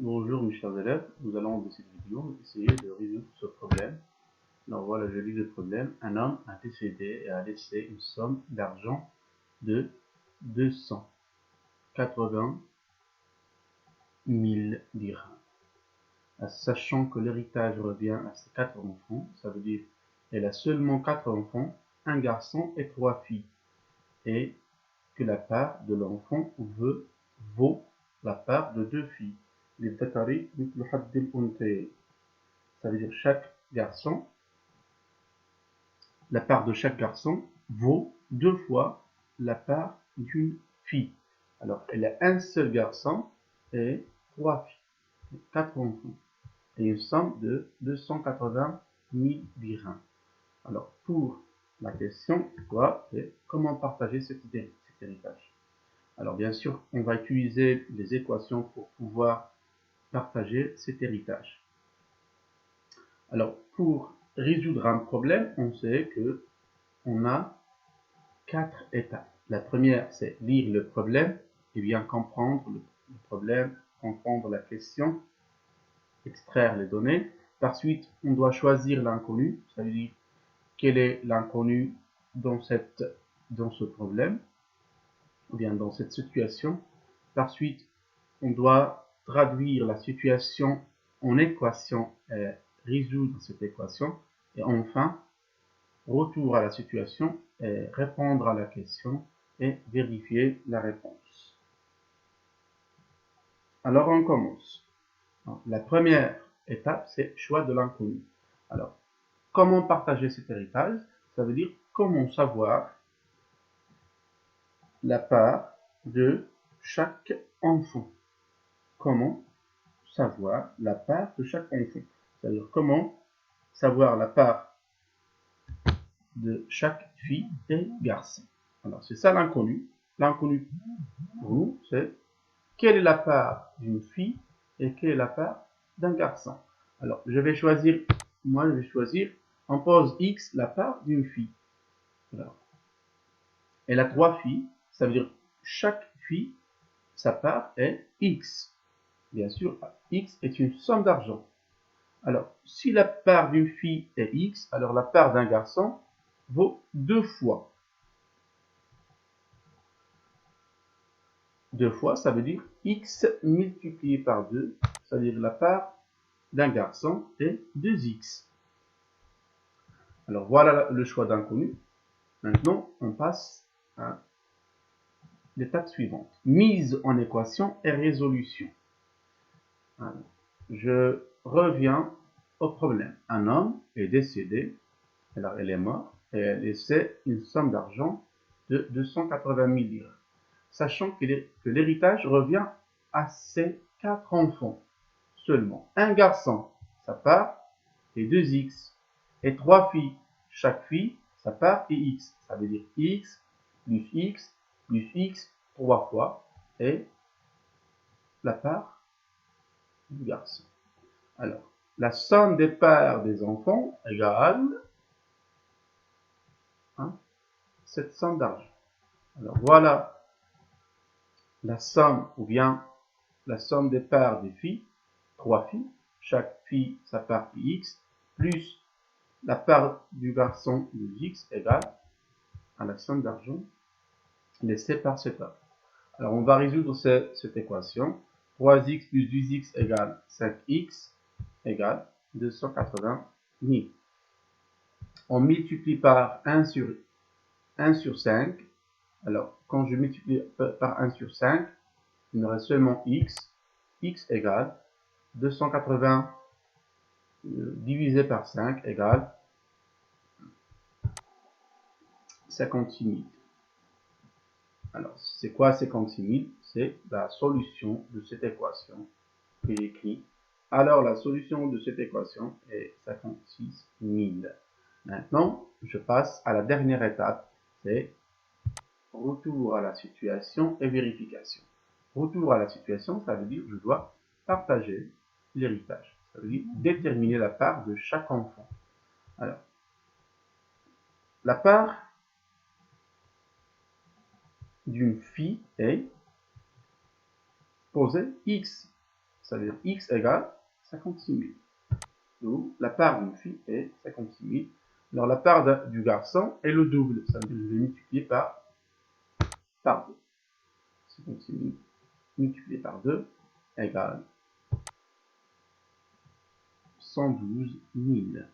Bonjour mes chers élèves, nous allons dans cette vidéo essayer de résoudre ce problème. Alors voilà, je lis le problème. Un homme a décédé et a laissé une somme d'argent de 280 000 dirhams. Sachant que l'héritage revient à ses 4 enfants, ça veut dire qu'elle a seulement 4 enfants, un garçon et 3 filles, et que la part de l'enfant vaut la part de 2 filles. Ça veut dire chaque garçon, la part de chaque garçon vaut 2 fois la part d'une fille. Alors, elle a un seul garçon et 3 filles, 4 enfants, et une somme de 280 000 dirhams. Alors, pour la question, c'est comment partager cet héritage. Alors, bien sûr, on va utiliser les équations pour pouvoir partager cet héritage. Alors, pour résoudre un problème, on sait que on a 4 étapes. La première, c'est lire le problème et bien comprendre le problème, comprendre la question, extraire les données. Par suite, on doit choisir l'inconnu, ça veut dire quel est l'inconnu dans ce problème, ou bien dans cette situation. Par suite, on doit traduire la situation en équation et résoudre cette équation. Et enfin, retour à la situation et répondre à la question et vérifier la réponse. Alors, on commence. La première étape, c'est choix de l'inconnu. Alors, comment partager cet héritage? Ça veut dire comment savoir la part de chaque enfant. Comment savoir la part de chaque enfant? C'est-à-dire comment savoir la part de chaque fille et garçon. Alors, c'est ça l'inconnu. L'inconnu pour nous, c'est quelle est la part d'une fille et quelle est la part d'un garçon. Alors, je vais choisir, on pose X la part d'une fille. Alors, elle a 3 filles, ça veut dire chaque fille, sa part est X. Bien sûr, X est une somme d'argent. Alors, si la part d'une fille est X, alors la part d'un garçon vaut 2 fois. 2 fois, ça veut dire X multiplié par 2, ça veut dire la part d'un garçon est 2X. Alors, voilà le choix d'inconnu. Maintenant, on passe à l'étape suivante. Mise en équation et résolution. Alors, je reviens au problème. Un homme est décédé, alors elle est morte, et elle a laissé une somme d'argent de 280 000 dirhams. Sachant que l'héritage revient à ses 4 enfants seulement. Un garçon, sa part est 2x, et 3 filles. Chaque fille, sa part est x. Ça veut dire x plus x 3 fois, et la part du garçon. Alors, la somme des parts des enfants égale cette somme d'argent. Alors, voilà la somme, ou bien la somme des parts des filles, 3 filles, chaque fille sa part est x, plus la part du garçon de x égale à la somme d'argent laissée par cet homme. Alors on va résoudre cette équation. 3x plus 2x égale 5x égale 280 000. On multiplie par 1 sur 5. Alors quand je multiplie par 1 sur 5, il me reste seulement x. X égale 280 divisé par 5 égale 56 000. Alors, c'est quoi 56 000? C'est la solution de cette équation que j'écris. Alors, la solution de cette équation est 56 000. Maintenant, je passe à la dernière étape, c'est retour à la situation et vérification. Retour à la situation, ça veut dire que je dois partager l'héritage. Ça veut dire déterminer la part de chaque enfant. Alors, la part d'une fille est posée x. ça veut dire x égale 56 000. Donc, la part d'une fille est 56 000. Alors, la part du garçon est le double. Ça veut dire que je vais multiplier par 2. 56 000 multiplié par 2 égale 112 000.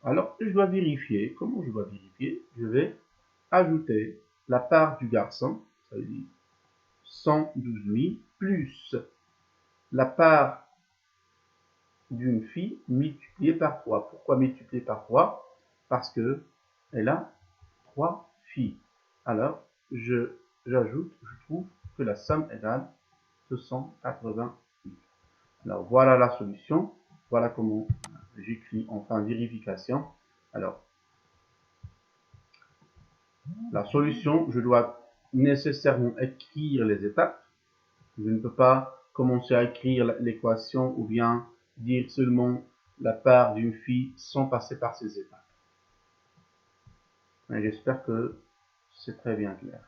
Alors, je dois vérifier. Comment je dois vérifier? Je vais ajouter la part du garçon, ça veut dire 112 000, plus la part d'une fille multipliée par 3. Pourquoi multipliée par 3? Parce que elle a 3 filles. Alors, j'ajoute, je trouve que la somme égale 288. Alors, voilà la solution. Voilà comment j'écris enfin vérification. Alors, la solution, je dois nécessairement écrire les étapes. Je ne peux pas commencer à écrire l'équation ou bien dire seulement la part d'une fille sans passer par ces étapes. J'espère que c'est très bien clair.